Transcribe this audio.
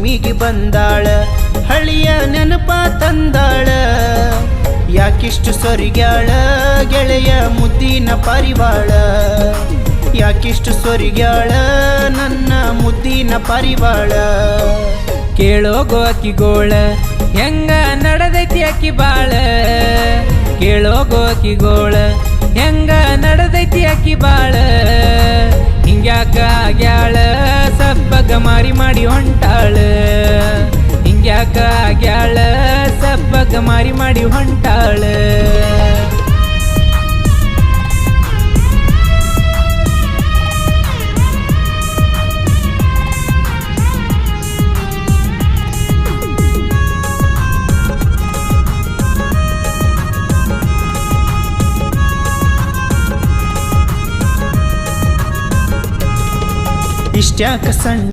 ಭೂಮಿಗೆ ಬಂದಾಳ ಹಳಿಯ ನೆನಪ ತಂದಾಳ ಯಾಕಿಷ್ಟು ಸೊರಿಗ್ಯಾಳ ಗೆಳೆಯ ಮುದ್ದಿನ ಪರಿವಾಳ ಯಾಕಿಷ್ಟು ಸೊರಿಗ್ಯಾಳ ನನ್ನ ಮುದ್ದಿನ ಪರಿವಾಳ ಕೇಳೋಗೋ ಅಕ್ಕಿಗೋಳ ಹೆಂಗ ನಡೆದೈತಿ ಅಕ್ಕಿ ಬಾಳ ಕೇಳೋಗೋ ಅಕ್ಕಿಗೋಳ ಹೆಂಗ ನಡೆದೈತಿ ಅಕ್ಕಿ ಬಾಳ ಹಿಂಗ್ಯಾಕ ಆಗ್ಯಾಳ ಸಬ್ಬಗ ಮಾರಿ ಮಾಡಿ ಹೊಂಟಾಳ ಹಿಂಗ್ಯಾಕ ಆಗ್ಯಾಳ ಸಬ್ಬಗ ಮಾರಿ ಮಾಡಿ ಹೊಂಟಾಳ ಇಷ್ಟ್ಯಾಕ ಸಣ್ಣ